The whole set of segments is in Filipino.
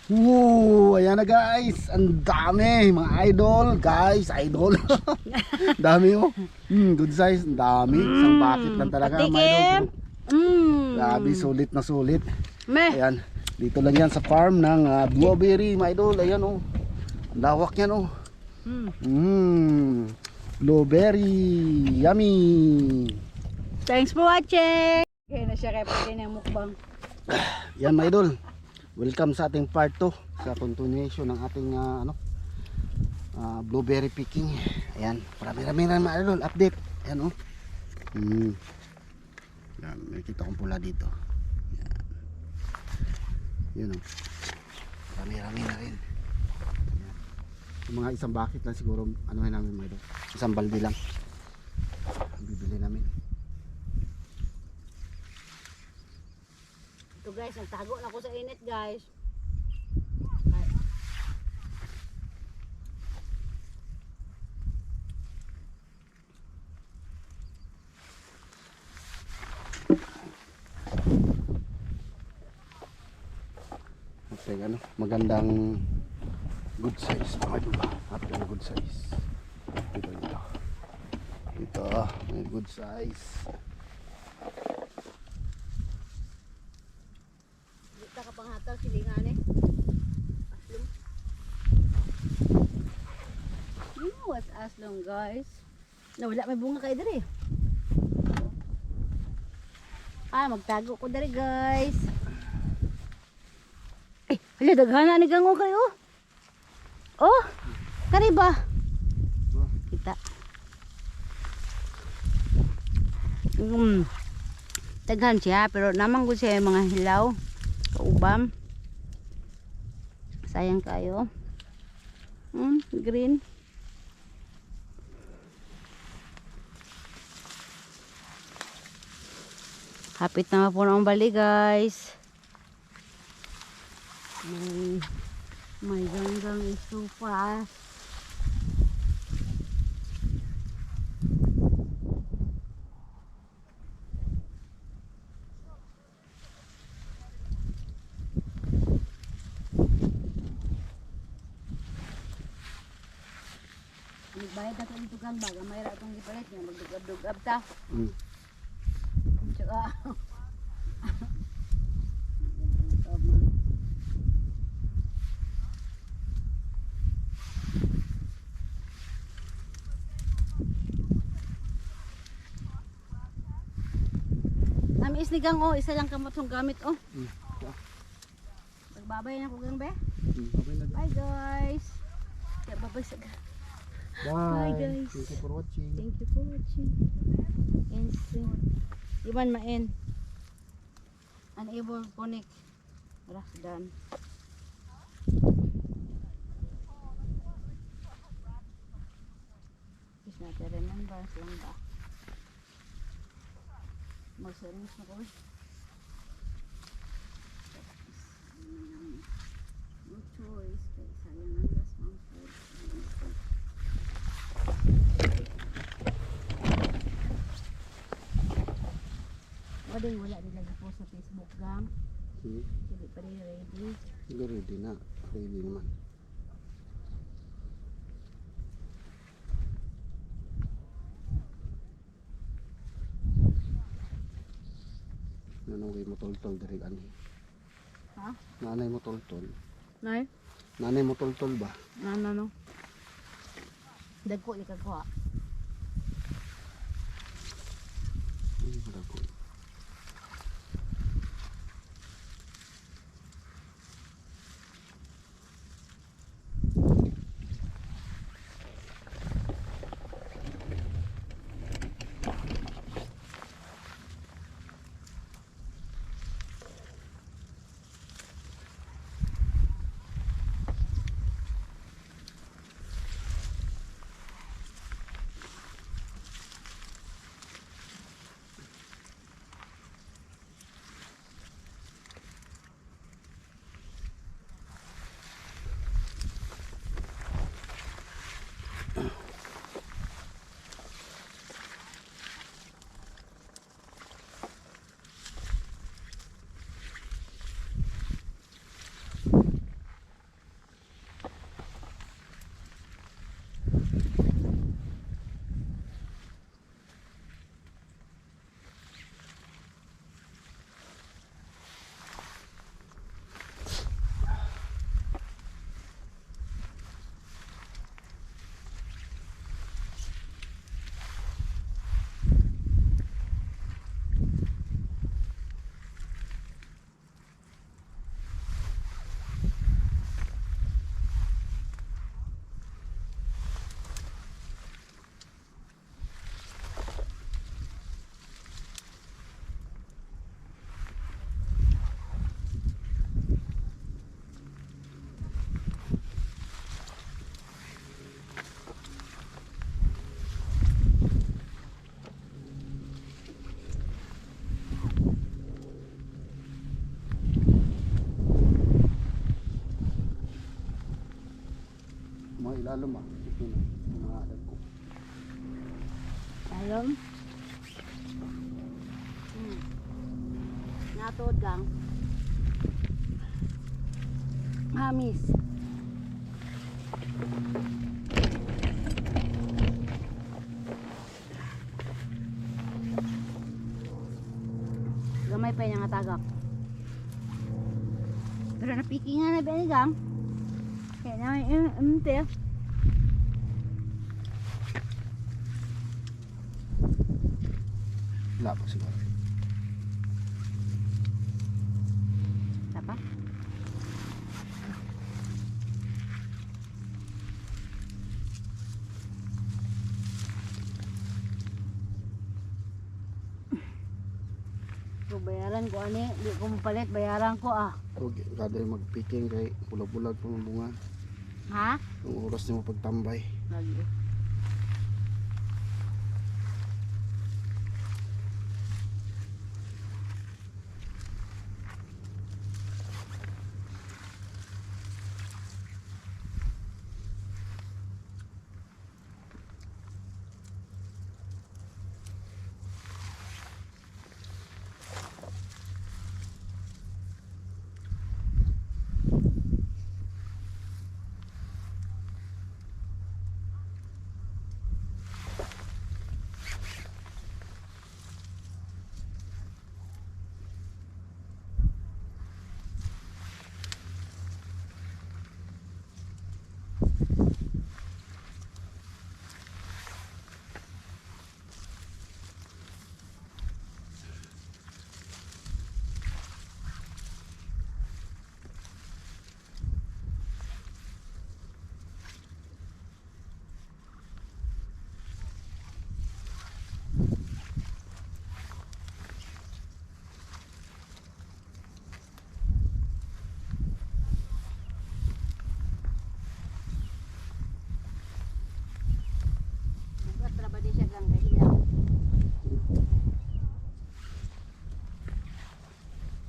Ayan na guys. Ang dami mga idol. Guys, idol. Dami oh. Good size. Ang dami. Isang bucket lang talaga mga idol. Grabe, sulit na sulit. Ayan. Dito lang yan sa farm ng blueberry mga idol. Ayan oh. Ang lawak yan oh. Blueberry. Yummy. Thanks for watching. Kaya na siya kaya pwede ng mukbang. Yan mga idol. Welcome sa ating part 2 sa continuation ng ating blueberry picking. Ayan, marami mga idol, update. Ayan oh. Yan, nakikita kong pula dito. Yan. Yun oh. Marami na rin. Ayan. Yung mga isang bucket lang siguro, ano namin mga idol. Isang balde lang. Ang bibili namin. Ito guys, nagtago na ako sa init guys. Okay, magandang good size mga idol. Napakang good size. Dito may good size. Dito ka pang hatal silingan eh. Aslong. You know what's aslong guys? Nawala may bunga kayo dali. Magtago ko dali guys. Ay, hala daghana ni gango kayo. Oh, kani ba? Kita. Daghan siya pero naman ko siya mga hilaw. Kaubam. Sayang kayo. Green. Hapit na po na ang bali guys. My ganggang is so fast. Nagbayad ako dito kan baga mayroon itong gipalit niya magdugab-dugab ta. Tsaka Nami isnigang oh, isa lang kamot yung gamit oh. Nagbabay na ko gang be. Bye guys. Yeah, bye sa. Bye guys. Thank you for watching. Thank you for watching. And see. Iwan main. Unable connect. Wala done. Please natin remember lang ba. Mag-search na ko. No choice. Kaya sayang ang gas mga food. Wala nila po sa Facebook gang. Hindi pa rin ready. Ready na. Ready naman. Nanay mo toltol diri ani. Ha? Nanay mo toltol. Nay? Nanay mo toltol ba? No. Dagko ni kagwa. Dagko. Lalo ma. Ito na. Mga alag ko. Alam? Natod gang. Hamis. Gamay pa yung nga tagak. Pero napiki nga na ba ni gang? Kaya na yung Wala pa siguro. Apa? So bayaran ko ani, di ko mapalit, bayaran ko ah. Huwag kada yung mag-picking kay bulag-bulag pa ng bunga. Ha? Yung oras niyo pagtambay. Lagi.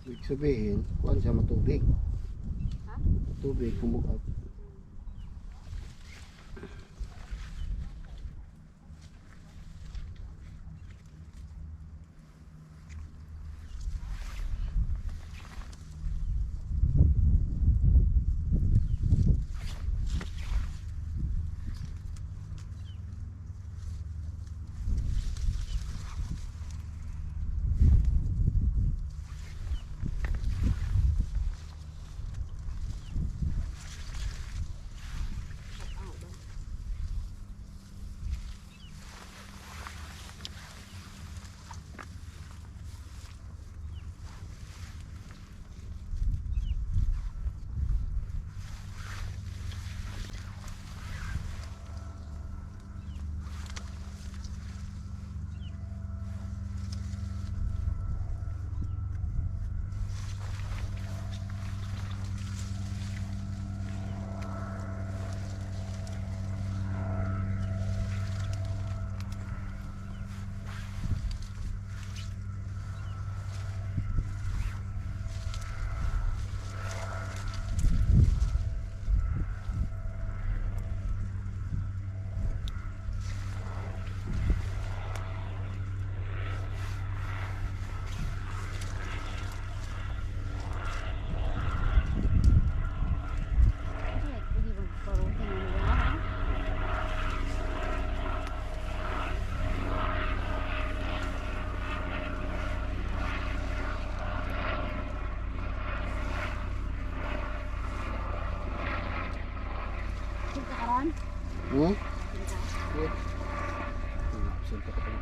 Ibig sabihin, kuhaan siya matubig. Ha? Tubig, pumukat. Hmm? Okay. Salta ka pa na.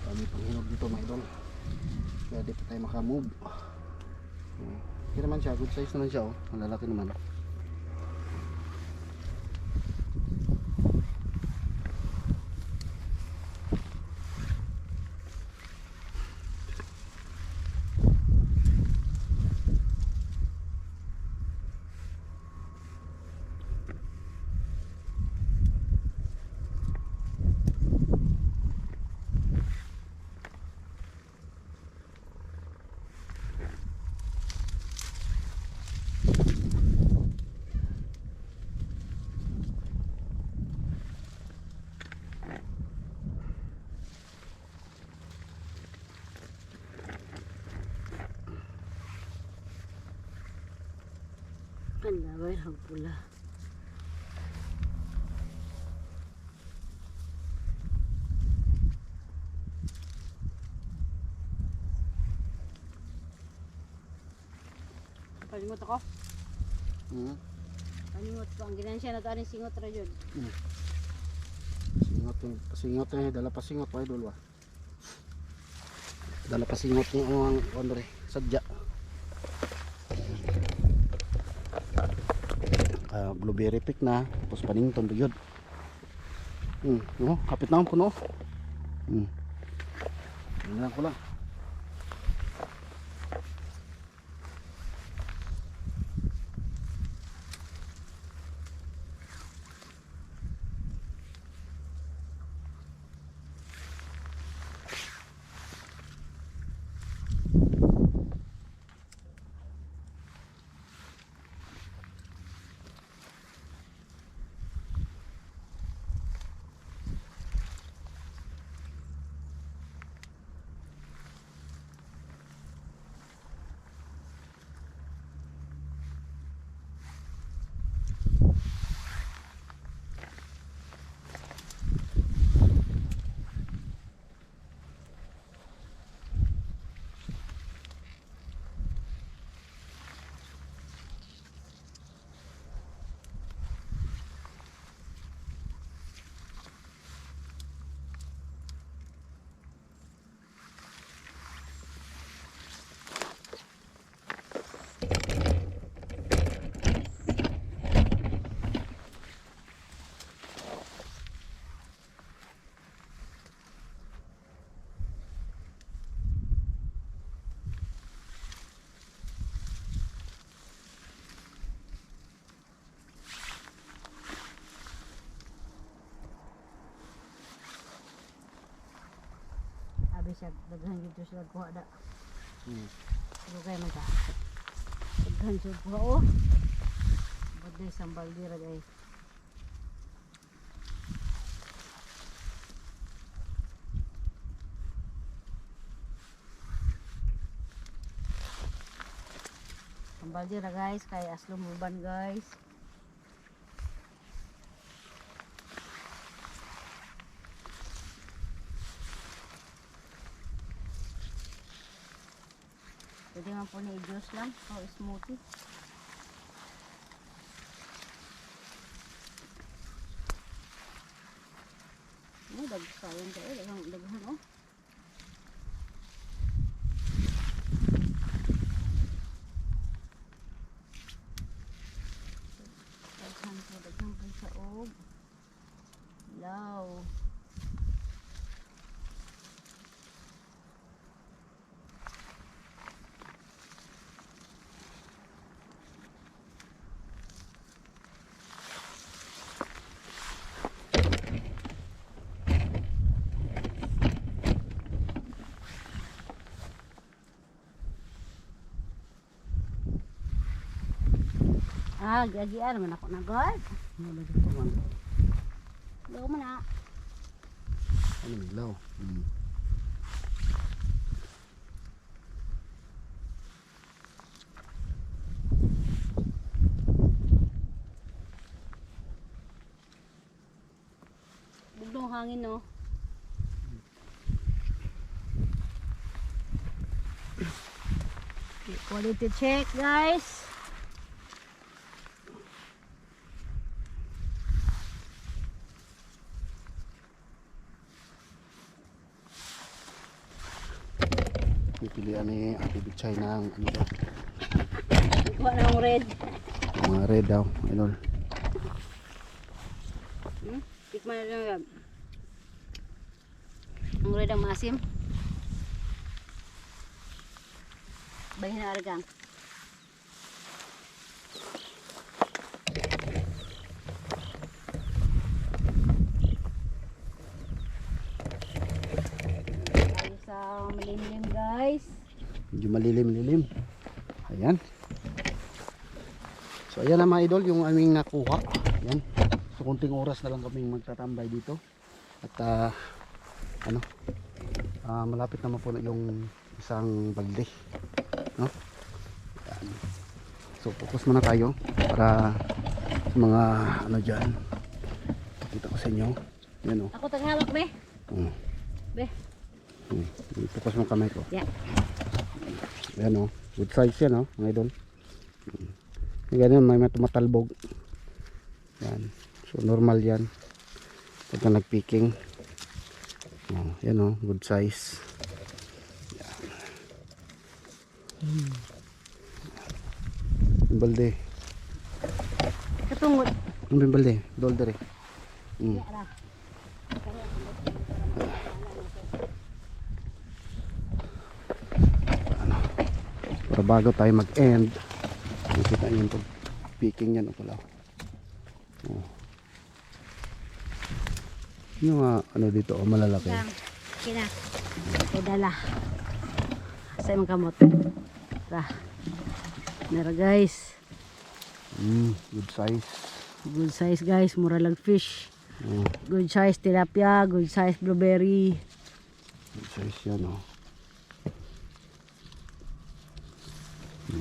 Kami panghinog dito mga idol. Kaya di pa tayo makamove. Okay naman siya, good size naman siya oh. Malalaki naman. Ang dami ng pula. Palimot ako. Palimot ko. Ang ginansya na ito aning singot ra yun. Singot niya, dala pa singot pa idol ba. Dala pa singot niya ang kondre, sadya. Blueberry pick na, tapos panington to yun. No, kapit na ang puno. Tingnan ko lang. Abi siya, daghan dito sila kuha da. Pero kaya man ka. Daghan siya kuha oh. Ba't na isang baldira guys. Ang baldira guys, kaya aslong uban guys. Pwede nga po na i-juice lang o smoothie. Ay, dagsayan kayo. Daghan oh. Daghan po sa og. Law. Giagian naman ako na God. Ano dito man? Daw man na. Ano ilaw? Bugdong hangin no. Quality check guys. Pipilian ni Ate Bichay ng ano daw? Kuha na ang red. Mga red daw, idol. Tikman na lang yan. Ang red ang maasim. Bahin na aragang. Sa malilim guys. Medyo malilim-lilim. Ayan. So ayan na mga idol yung aming nakuha. Ayan. So kunting oras na lang kaming magtatambay dito. At malapit naman po na yung isang balde. No? Ayan. So focus muna tayo. para sa mga ano dyan. Pakita ko sa inyo. Yan o. Ako taghawak, be. Be. Focus mo kamay ko. Yeah. Yan o. Good size yan o, mga idol. Ganyan, may tumatalbog. Yan. So normal yan. Pagka nagpicking. Yan o, good size. Yan. Balde. Katungod. Ang balde, dolder eh. Yeah, ra. Para bago tayo mag-end, nakita nyo yung picking yan o pala. Yung ano dito o malalaki. Kina. Dala. Sa imong kamot. Ra. Nara guys. Good size. Good size guys, mura lang fish. Good size tilapia, good size blueberry. Good size yan o.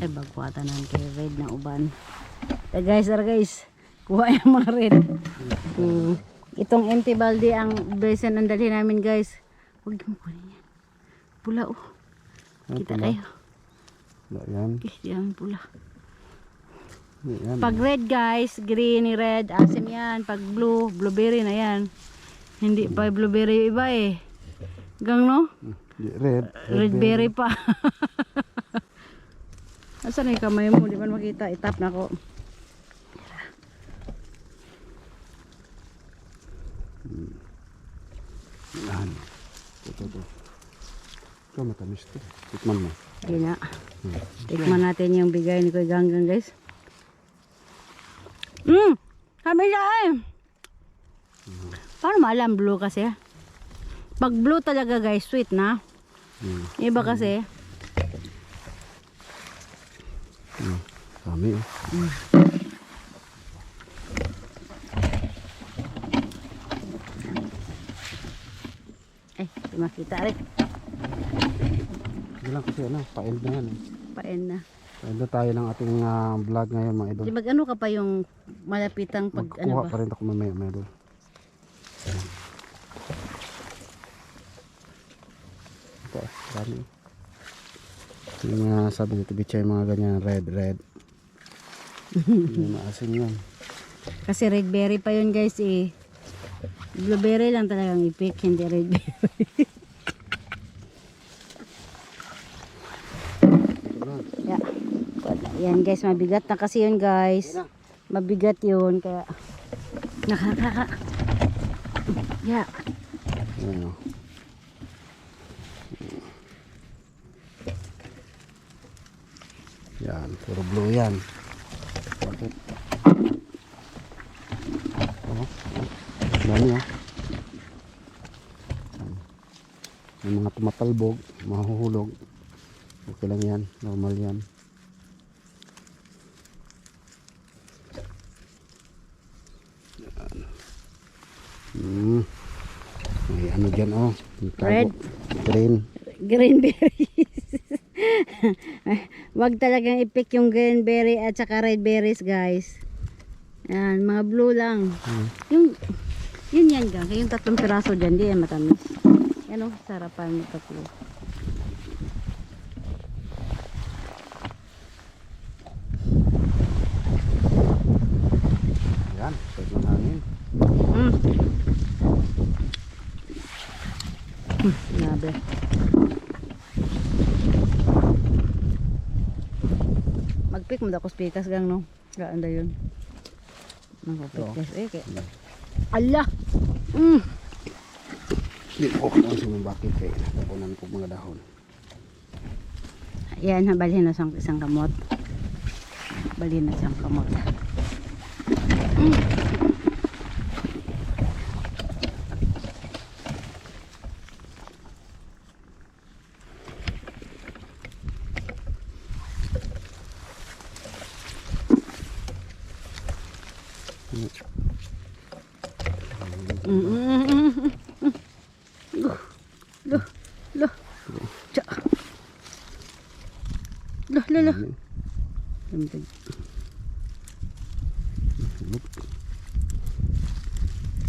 Ay bagwatan ng kay red na uban. Guys, tara guys. Kuha yung mga red. Itong empty balde ang besan ang dalhin namin guys. Huwag mo kunin yan. Pula oh. Kita pula. kayo. Yan. Yan pula. Yan. Pag red guys, green, red, asim yan. Pag blue, blueberry na yan. Hindi pa blueberry yung iba eh. Gang no? Red. Red berry pa. Asan na yung kamay mo? Di man makita. Itap na ako. Yan. Ito. Ito matamis to. Tikman mo. Hindi na. Tikman natin yung bigay ni Kuya Ganggang guys. Kami siya eh. Paano maalam blue kasi? Pag blue talaga guys, sweet na. Iba kasi. Dami oh. Eh, di makita rin. Hindi lang kasi ano, pa-end na yan eh. Paen na. Pa-end na tayo ng ating vlog ngayon mga idol. Di mag-ano ka pa yung malapitang pag Magkukuha ano ba? pa rin ako mamaya mga idol. Ayan. Ito, dami. Yung sabi nito bitchay mga ganyan, red. Hindi maasin yun. Kasi red berry pa yun guys eh. Blueberry lang talagang ipik, hindi red berry. Yeah. Yan guys, mabigat na kasi yun guys. Mabigat yun kaya nakaka. Yeah. Ayan o. Yan, puro blue yan. Bakit? Oh, dami oh. May mga tumatalbog, mahuhulog. Okay lang yan, normal yan. Yan. May ano dyan oh. Red. Green. Berries. Wag talagang ipik yung green berry at saka red berries guys. Yan, mga blue lang. Yung yun yan gang, yung 3 piraso dyan, di yan matamis. Yan o, sarapan mo 3. Yan, pwede ng hangin. Grabe. Magpick mo dakos pikas gang no. Gaan da yun. Magpikas kay. Allah. Hindi ko kung sino bakit kaya natapunan ko mga dahon. Yan, balhin na sang isang kamot. Balhin na siyang kamot.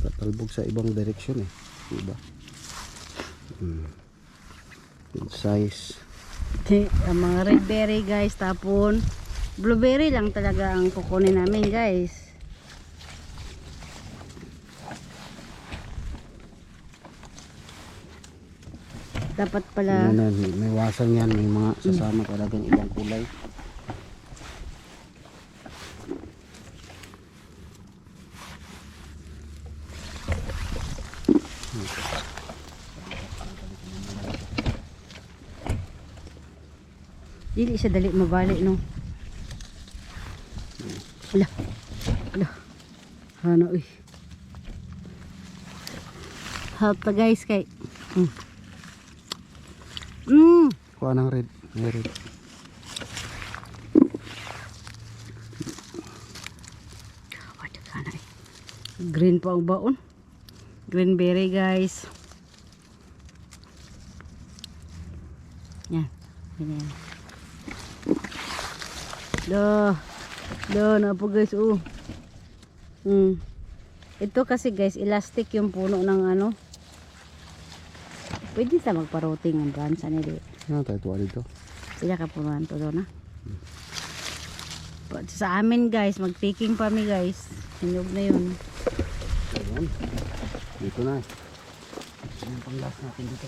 Tatalbog sa ibang direksyon eh. Diba? Good size. Okay, ang mga red berry guys, tapon blueberry lang talaga ang kukunin namin guys. Dapat pala Yan, may wasan yan. May mga sasama talagang ibang kulay. dili siya dali mabali no. Ala. Ala. Ano uy. Help ta guys kay. Kuha ng red. May red. Green pa ang baon. Green berry guys. Yan. Yan. Na po guys. Ito kasi guys, elastic yung puno ng ano. Pwede sa magpa-routing ang branch ano dito. Ano tayo tuwa dito? Sila ka punuan to doon na. Sa amin guys, mag-taking pa mi guys. Hinog na yun. Ayan. Dito na. Yung pang-last natin dito.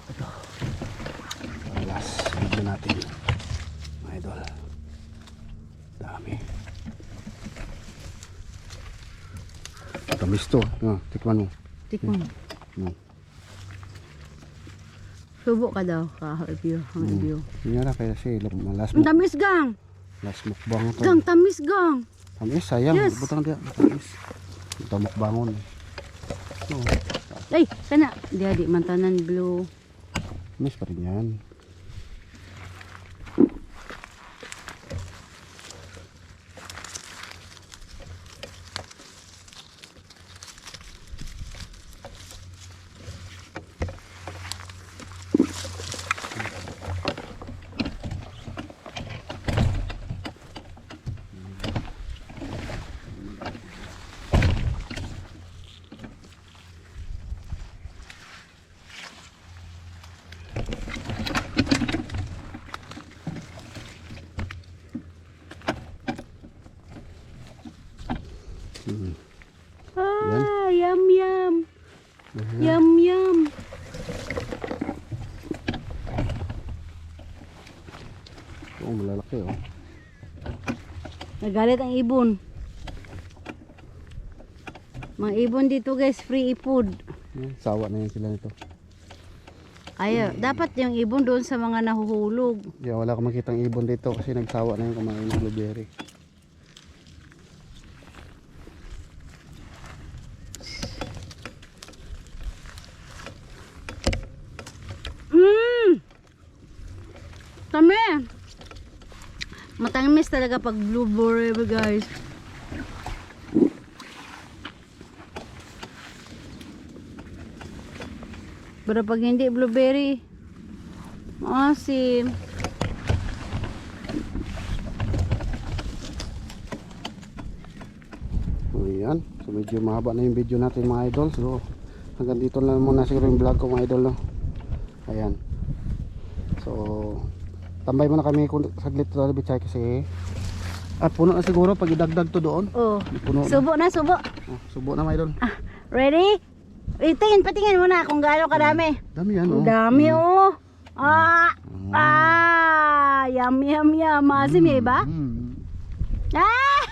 Ito. Pang-last video natin. Mga idol. Dami. Tamis to. Tikman mo. Tikman. Subo ka daw. Ka-review. Review. Yun na kaya siya. Last Ang tamis gang. Last mukbang ito. Gang, tamis gang. Tamis, sayang. Yes. Butang dia. Tamis. Ito mukbangon. Ay, kana. Di mantanan blue. Tamis pa rin yan. Yum yum. Yum yum. Oo, malalaki oh. Nagalit ang ibon. Mga ibon dito guys, free food. Sawa na yan sila nito. Ayaw, dapat yung ibon doon sa mga nahuhulog. Yeah, wala akong makitang ibon dito kasi nagsawa na yung kumain ng blueberry. Tami. Matamis talaga pag blueberry guys. Pero pag hindi blueberry, maasim. Ayan. So medyo mahaba na yung video natin mga idol. So hanggang dito lang muna siguro yung vlog ko mga idol no. Ayan. So tambay muna kami saglit to Bichay kasi puno na siguro pag idagdag to doon. Oh. Puno Subo na, subo. Subo na mga idol. Ready? Patingin muna kung gaano kadami. Dami yan oh. Ang dami oh. Yum yum yum. Maasim eh ba? Ah!